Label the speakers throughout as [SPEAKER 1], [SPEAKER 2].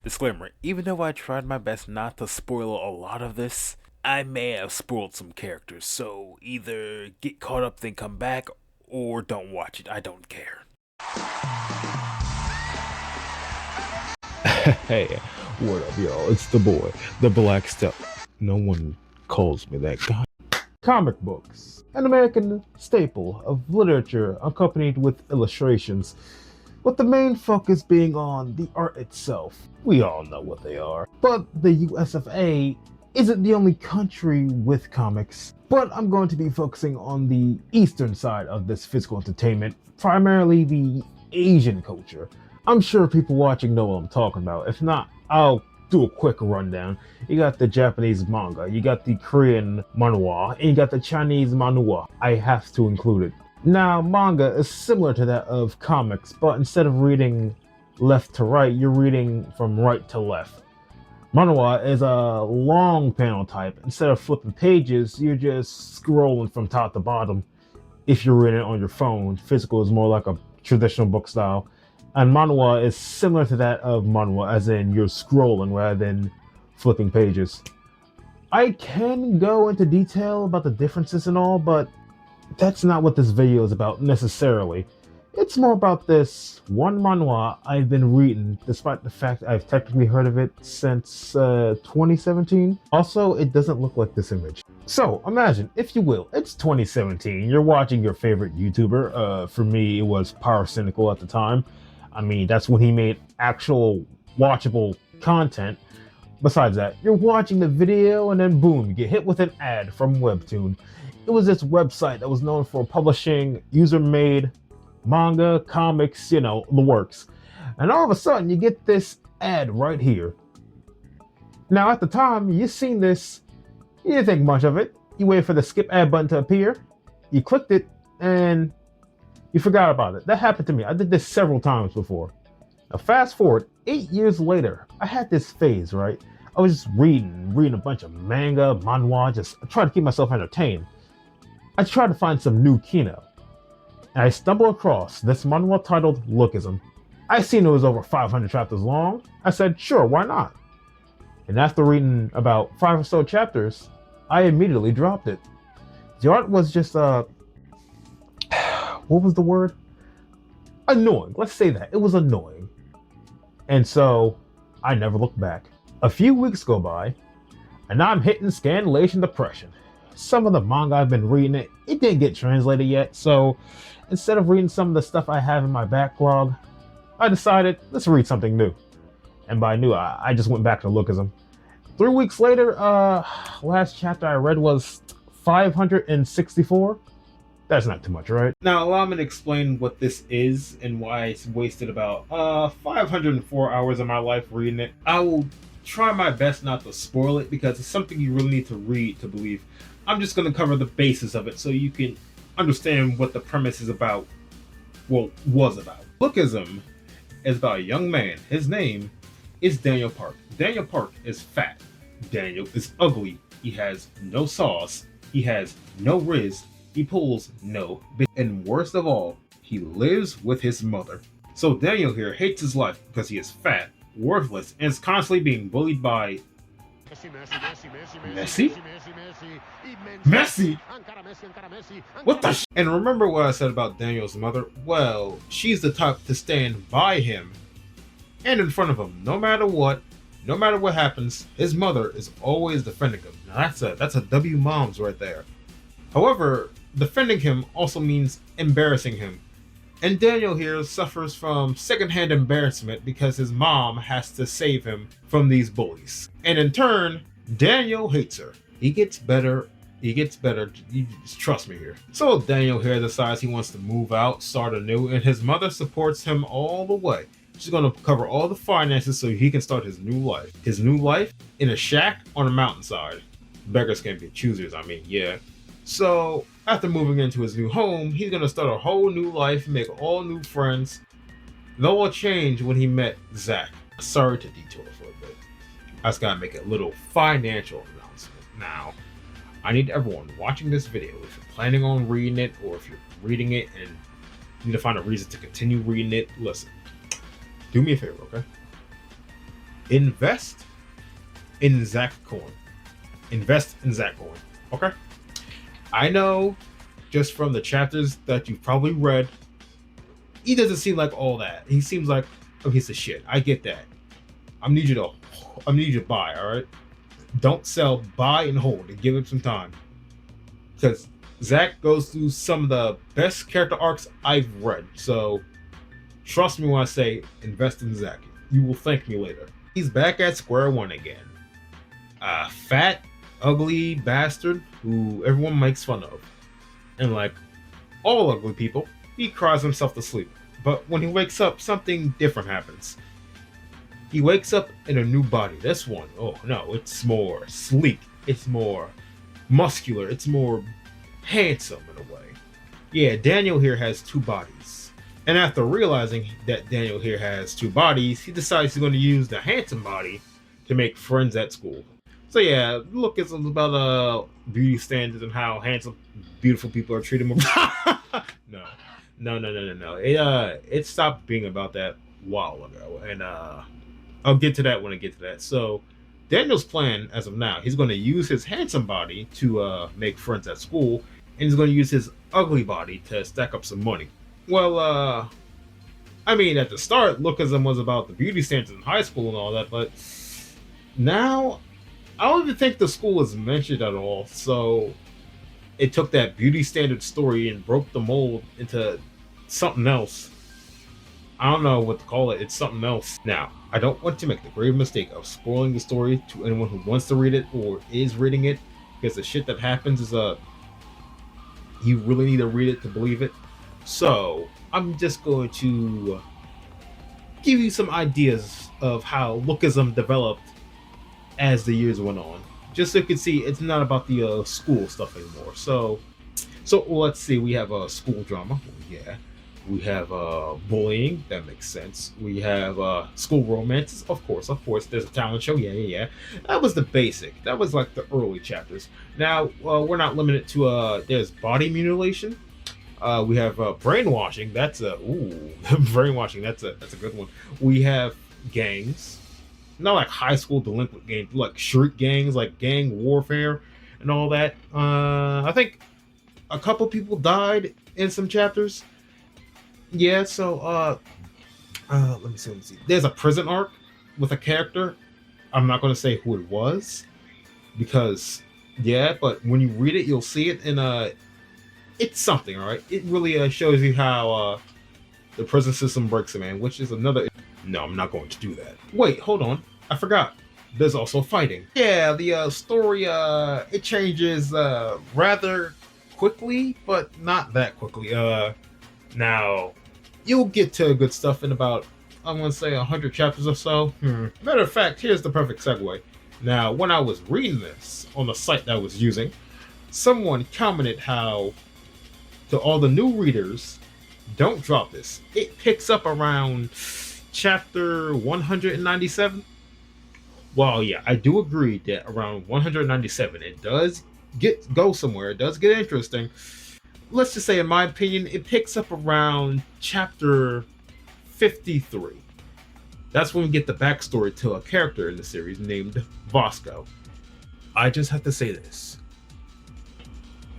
[SPEAKER 1] Disclaimer, even though I tried my best not to spoil a lot of this, I may have spoiled some characters, so either get caught up then come back, or don't watch it, I don't care.
[SPEAKER 2] Hey, what up, y'all? It's the boy, the Black Stuff. No one calls me that. God. Comic books, an American staple of literature accompanied with illustrations, with the main focus being on the art itself. We all know what they are. But the US of A isn't the only country with comics. But I'm going to be focusing on the eastern side of this physical entertainment, primarily the Asian culture. I'm sure people watching know what I'm talking about. If not, I'll do a quick rundown. You got the Japanese manga, you got the Korean manhwa, and you got the Chinese manhwa. I have to include it. Now, manga is similar to that of comics, but instead of reading left to right, you're reading from right to left. Manhwa is a long panel type. Instead of flipping pages, you're just scrolling from top to bottom. If you're reading it on your phone, physical is more like a traditional book style. And manhwa is similar to that of manhwa, as in you're scrolling rather than flipping pages. I can go into detail about the differences and all, but that's not what this video is about necessarily. It's more about this one manhwa I've been reading, despite the fact I've technically heard of it since 2017. Also, it doesn't look like this image. So, imagine, if you will, it's 2017, you're watching your favorite YouTuber. For me, it was Power Cynical at the time. I mean, that's when he made actual watchable content. Besides that, you're watching the video and then boom, you get hit with an ad from Webtoon. It was this website that was known for publishing user-made manga, comics, you know, the works. And all of a sudden, you get this ad right here. Now, at the time, you seen this, you didn't think much of it. You waited for the skip ad button to appear, you clicked it, and you forgot about it. That happened to me. I did this several times before. Now, fast forward 8 years later, I had this phase, right? I was just reading a bunch of manga, manhwa, just trying to keep myself entertained. I tried to find some new Kino, and I stumbled across this manhwa titled Lookism. I seen it was over 500 chapters long. I said, sure, why not? And after reading about 5 or so chapters, I immediately dropped it. The art was just, what was the word? Annoying. Let's say that. It was annoying. And so, I never looked back. A few weeks go by, and I'm hitting scanlation depression. Some of the manga I've been reading, it didn't get translated yet, so instead of reading some of the stuff I have in my backlog, I decided, let's read something new. And by new, I just went back to Lookism. 3 weeks later, last chapter I read was 564. That's not too much, right? Now, allow me to explain what this is and why I wasted about 504 hours of my life reading it. I will try my best not to spoil it because it's something you really need to read to believe. I'm just going to cover the basis of it so you can understand what the premise is about, well, was about. Lookism is about a young man. His name is Daniel Park. Daniel Park is fat. Daniel is ugly. He has no sauce. He has no riz. He pulls no bit. And worst of all, he lives with his mother. So Daniel here hates his life because he is fat, worthless, and is constantly being bullied by Messi? Messi? What the And remember what I said about Daniel's mother? Well, she's the type to stand by him and in front of him. No matter what happens, his mother is always defending him. Now that's a W moms right there. However, defending him also means embarrassing him. And Daniel here suffers from secondhand embarrassment because his mom has to save him from these bullies. And in turn, Daniel hates her. He gets better. You just trust me here. So Daniel here decides he wants to move out, start anew, and his mother supports him all the way. She's going to cover all the finances so he can start his new life. His new life in a shack on a mountainside. Beggars can't be choosers, I mean, yeah. So, after moving into his new home, he's going to start a whole new life, make all new friends. They'll all change when he met Zach. Sorry to detour for a bit. I just got to make a little financial announcement. Now, I need everyone watching this video, if you're planning on reading it, or if you're reading it and you need to find a reason to continue reading it, listen. Do me a favor, okay? invest in Zach Coin. Invest in Zach Coin. Okay? I know just from the chapters that you've probably read, he doesn't seem like all that. He seems like a piece of shit. I get that. I need you to buy, alright? Don't sell, buy and hold and give him some time. Because Zach goes through some of the best character arcs I've read. So trust me when I say invest in Zach. You will thank me later. He's back at square one again. A fat, ugly bastard who everyone makes fun of. And like all ugly people, he cries himself to sleep. But when he wakes up, something different happens. He wakes up in a new body. This one, oh no, it's more sleek. It's more muscular. It's more handsome in a way. Yeah, Daniel here has two bodies. And after realizing that Daniel here has two bodies, he decides he's going to use the handsome body to make friends at school. So yeah, Lookism is about beauty standards and how handsome, beautiful people are treated more. No. It stopped being about that a while ago, and I'll get to that when I get to that. So Daniel's plan as of now, he's going to use his handsome body to make friends at school, and he's going to use his ugly body to stack up some money. Well, I mean, at the start, Lookism was about the beauty standards in high school and all that, but now I don't even think the school was mentioned at all. So it took that beauty standard story and broke the mold into something else. I don't know what to call it. It's something else. Now, I don't want to make the grave mistake of spoiling the story to anyone who wants to read it or is reading it, because the shit that happens is you really need to read it to believe it. So I'm just going to give you some ideas of how Lookism developed as the years went on, just so you can see it's not about the school stuff anymore. So let's see. We have school drama. Yeah. We have bullying. That makes sense. We have school romances. Of course. There's a talent show. Yeah. That was the basic. That was like the early chapters. Now we're not limited to there's body mutilation. We have brainwashing. That's brainwashing. That's a good one. We have gangs. Not like high school delinquent gangs, like street gangs, like gang warfare and all that. I think a couple people died in some chapters. Yeah, so let me see. There's a prison arc with a character. I'm not going to say who it was because but when you read it, you'll see it, and it's something, all right. It really shows you how the prison system works, man. Which is another. No, I'm not going to do that. Wait, hold on. I forgot. There's also fighting. Yeah, the story it changes rather quickly, but not that quickly. Now you'll get to good stuff in about, I'm gonna say 100 chapters or so. Matter of fact, here's the perfect segue. Now, when I was reading this on the site that I was using, someone commented how to all the new readers, don't drop this. It picks up around chapter 197. Well, yeah, I do agree that around 197 it does go somewhere. It does get interesting. Let's just say, in my opinion, it picks up around chapter 53. That's when we get the backstory to a character in the series named Vasco. I just have to say this.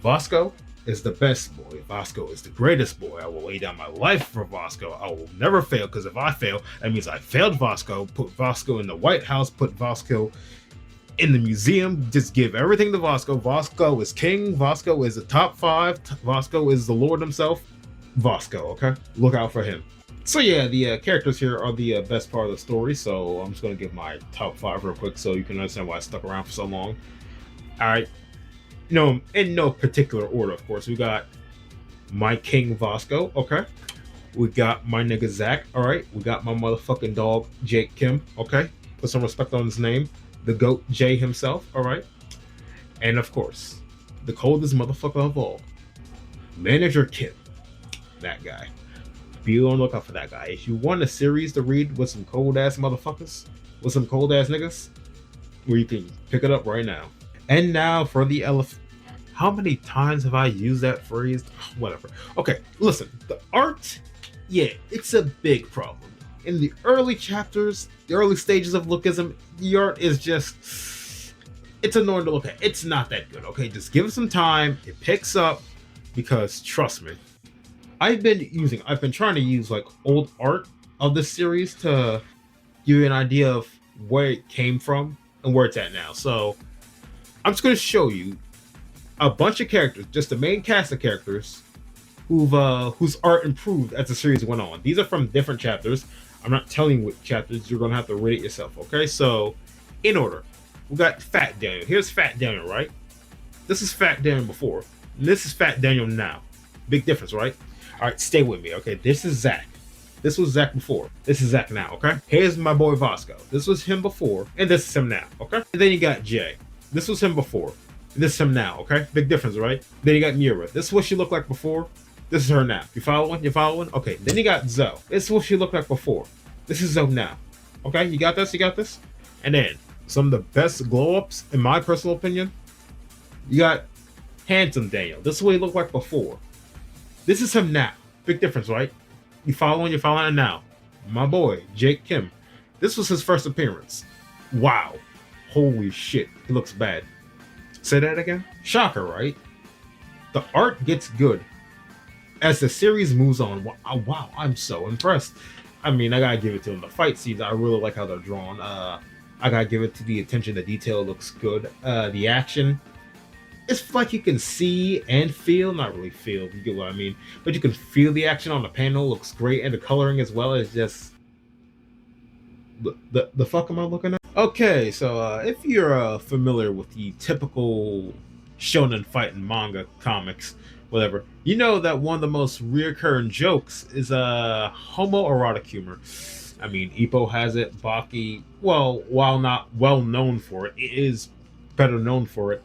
[SPEAKER 2] Vasco is the best boy. Vasco is the greatest boy. I will lay down my life for Vasco. I will never fail, because if I fail, that means I failed Vasco. Put Vasco in the White House, put Vasco in the museum, just give everything to Vasco. Vasco is king. Vasco is the top 5. Vasco is the Lord himself. Vasco, okay? Look out for him. So yeah, the characters here are the best part of the story, so I'm just going to give my top 5 real quick so you can understand why I stuck around for so long. Alright. No, in no particular order, of course. We got my king Vasco, okay? We got my nigga Zach, alright? We got my motherfucking dog Jake Kim, okay? Put some respect on his name. The GOAT Jay himself, alright? And of course, the coldest motherfucker of all, Manager Kim. That guy. Be on the lookout for that guy. If you want a series to read with some cold ass motherfuckers, with some cold ass niggas, where you can pick it up right now. And now for the elephant. How many times have I used that phrase? Whatever. Okay, listen. The art, yeah, it's a big problem. In the early chapters, the early stages of Lookism, the art is just, it's annoying to look at. It's not that good, okay? Just give it some time. It picks up because trust me, I've been trying to use like old art of this series to give you an idea of where it came from and where it's at now. So I'm just going to show you a bunch of characters, just the main cast of characters whose art improved as the series went on. These are from different chapters. I'm not telling you which chapters. You're going to have to read it yourself, okay? So in order, we got Fat Daniel. Here's Fat Daniel, right? This is Fat Daniel before. And this is Fat Daniel now. Big difference, right? All right, stay with me, okay? This is Zach. This was Zach before. This is Zach now, okay? Here's my boy Vasco. This was him before, and this is him now, okay? And then you got Jay. This was him before. This is him now, okay? Big difference, right? Then you got Mira. This is what she looked like before. This is her now. You following? You following? Okay. Then you got Zoe. This is what she looked like before. This is Zoe now. Okay, you got this? You got this? And then some of the best glow-ups, in my personal opinion, you got Handsome Daniel. This is what he looked like before. This is him now. Big difference, right? You following? You're following now. My boy, Jake Kim. This was his first appearance. Wow. Holy shit. He looks bad. Say that again? Shocker, right? The art gets good as the series moves on. Wow, I'm so impressed. I mean, I gotta give it to them. The fight scenes, I really like how they're drawn. I gotta give it to the attention to detail. Looks good. The action, it's like you can see and feel, not really feel, you get what I mean, but you can feel the action on the panel. Looks great, and the coloring as well is just the fuck am I looking at? Okay, so if you're familiar with the typical shonen fighting manga comics, whatever, you know that one of the most reoccurring jokes is homoerotic humor. I mean, Ippo has it, Baki, well, while not well known for it, it is better known for it.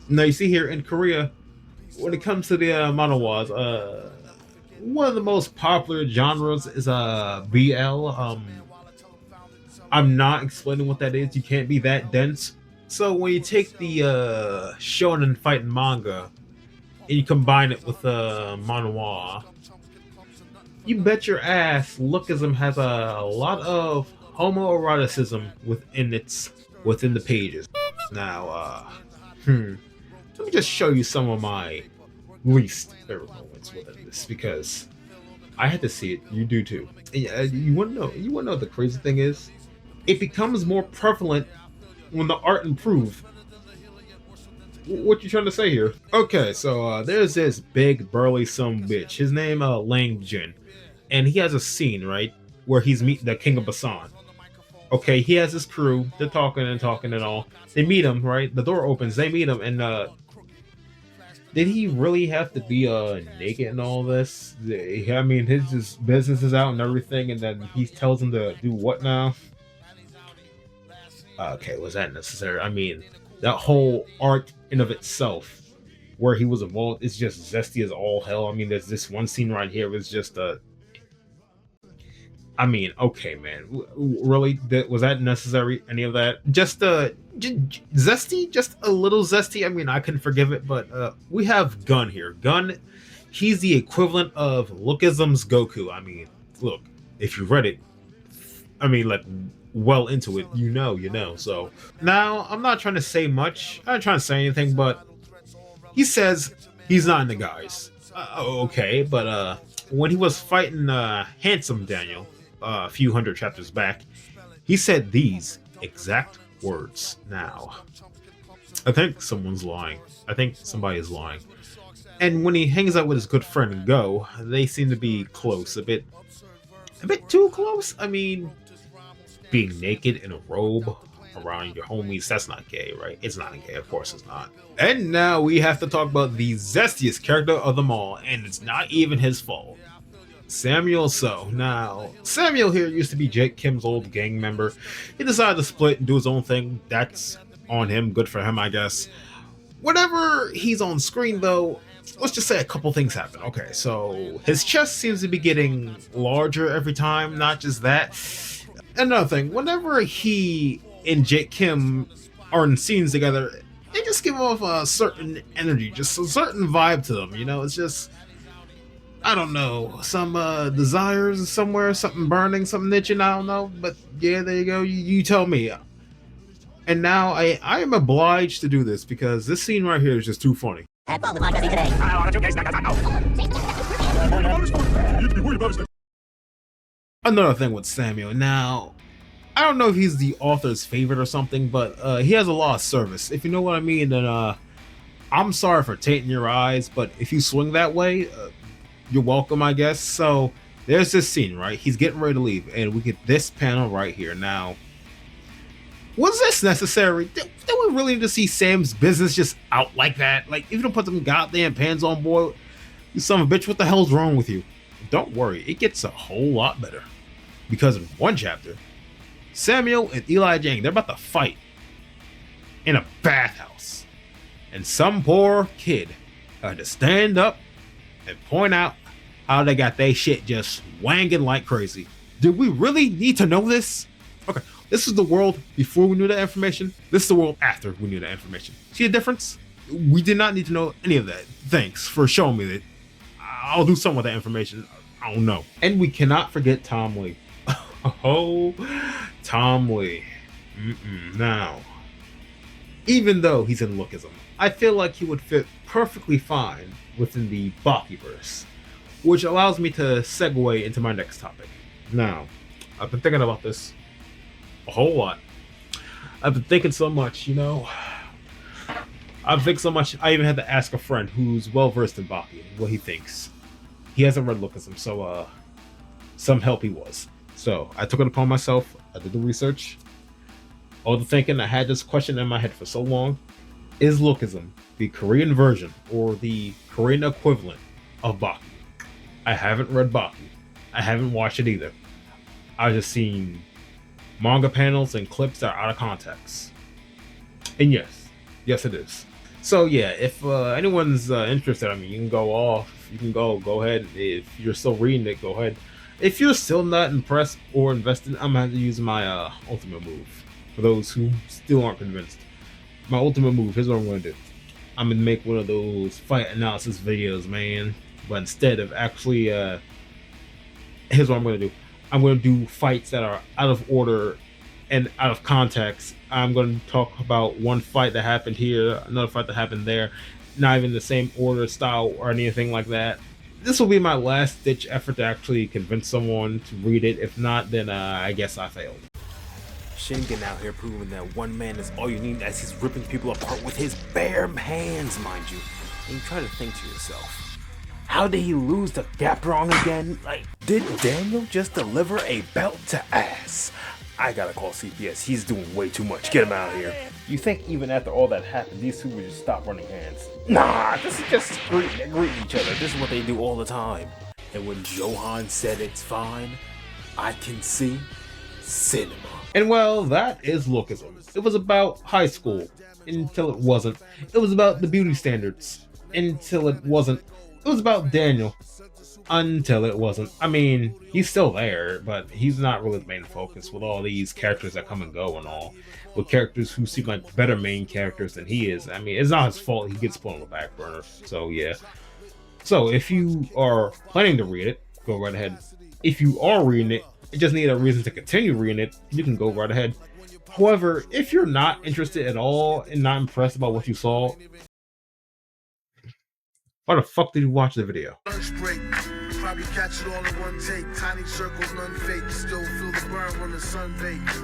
[SPEAKER 2] Now you see here in Korea, when it comes to the manhwas, one of the most popular genres is BL. I'm not explaining what that is. You can't be that dense. So when you take the shonen fighting manga and you combine it with manhwa, you bet your ass Lookism has a lot of homoeroticism within the pages. Now, let me just show you some of my least favorite moments within this because I had to see it. You do too. You want to know? You want to know what the crazy thing is? It becomes more prevalent when the art improves. What you trying to say here? Okay, so there's this big burly some bitch. His name Lang Jin, and he has a scene right where he's meeting the King of Basan. Okay, he has his crew. They're talking and all. They meet him right. The door opens. They meet him, and did he really have to be naked and all this? I mean, his business is out and everything, and then he tells him to do what now? Okay, was that necessary? I mean, that whole arc in of itself, where he was involved, is just zesty as all hell. I mean, there's this one scene right here was just I mean, okay, man, really, was that necessary? Any of that? Just zesty, just a little zesty. I mean, I can forgive it, but we have Gun here. Gun, he's the equivalent of Lookism's Goku. I mean, look, if you read it, I mean, like, well into it, you know. So now I'm not trying to say much. I'm not trying to say anything, but he says he's not in the guys. Okay, but when he was fighting Handsome Daniel a few hundred chapters back, he said these exact words. Now, I think someone's lying. I think somebody is lying. And when he hangs out with his good friend Go, they seem to be close, a bit too close. I mean, being naked in a robe around your homies, that's not gay, right? It's not gay, of course it's not. And now we have to talk about the zestiest character of them all, and it's not even his fault. Samuel So. Now, Samuel here used to be Jake Kim's old gang member. He decided to split and do his own thing. That's on him, good for him, I guess. Whenever he's on screen though, let's just say a couple things happen. Okay, so his chest seems to be getting larger every time, not just that. Another thing, whenever he and Jake Kim are in scenes together, they just give off a certain energy, just a certain vibe to them, you know? It's just, I don't know, some desires somewhere, something burning, something itching. I don't know, but yeah, there you go. You tell me. And now I am obliged to do this because this scene right here is just too funny. Another thing with Samuel. Now, I don't know if he's the author's favorite or something, but he has a lot of service. If you know what I mean, then I'm sorry for tainting your eyes, but if you swing that way, you're welcome, I guess. So there's this scene, right? He's getting ready to leave, and we get this panel right here. Now, was this necessary? Did we really need to see Sam's business just out like that? Like, if you don't put them goddamn pants on board, you son of a bitch, what the hell's wrong with you? Don't worry, it gets a whole lot better. Because in one chapter, Samuel and Eli Jang, they're about to fight in a bathhouse. And some poor kid had to stand up and point out how they got their shit just wanging like crazy. Did we really need to know this? Okay, this is the world before we knew that information. This is the world after we knew that information. See the difference? We did not need to know any of that. Thanks for showing me that. I'll do something with that information. I don't know. And we cannot forget Tom Lee. Oh, Tom Lee. Now, even though he's in Lookism, I feel like he would fit perfectly fine within the Bakiverse, which allows me to segue into my next topic. Now, I've been thinking about this a whole lot. I've been thinking so much, you know. I've thinking so much, I even had to ask a friend who's well versed in Baki what he thinks. He hasn't read Lookism, so some help he was. So I took it upon myself. I did the research. All the thinking. I had this question in my head for so long. Is Lookism the Korean version or the Korean equivalent of Baki? I haven't read Baki. I haven't watched it either. I've just seen manga panels and clips that are out of context. And yes it is. So yeah, if anyone's interested, I mean, you can go off. You can go ahead. If you're still reading it, go ahead. If you're still not impressed or invested, I'm gonna have to use my ultimate move. For those who still aren't convinced, my ultimate move. Here's what I'm gonna do. I'm gonna make one of those fight analysis videos, man. But instead of actually, here's what I'm gonna do. I'm gonna do fights that are out of order and out of context. I'm gonna talk about one fight that happened here, another fight that happened there, not even the same order, style, or anything like that. This will be my last ditch effort to actually convince someone to read it. If not, then I guess I failed.
[SPEAKER 1] Shingen out here proving that one man is all you need as he's ripping people apart with his bare hands, mind you. And you try to think to yourself, how did he lose the gap wrong again? Like, did Daniel just deliver a belt to ass? I gotta call CPS, he's doing way too much, get him out of here. You think even after all that happened, these two would just stop running hands? Nah, this is just greeting each other, this is what they do all the time. And when Johan said it's fine, I can see cinema.
[SPEAKER 2] And well, that is Lookism. It was about high school, until it wasn't. It was about the beauty standards, until it wasn't. It was about Daniel, until it wasn't. I mean, he's still there, but he's not really the main focus with all these characters that come and go and all. With characters who seem like better main characters than he is. I mean, it's not his fault he gets put on the back burner. So yeah. So if you are planning to read it, go right ahead. If you are reading it, you just need a reason to continue reading it, you can go right ahead. However, if you're not interested at all and not impressed about what you saw, why the fuck did you watch the video? Probably catch it all in one take. Tiny circles, none fake. Still feel the burn when the sun bakes.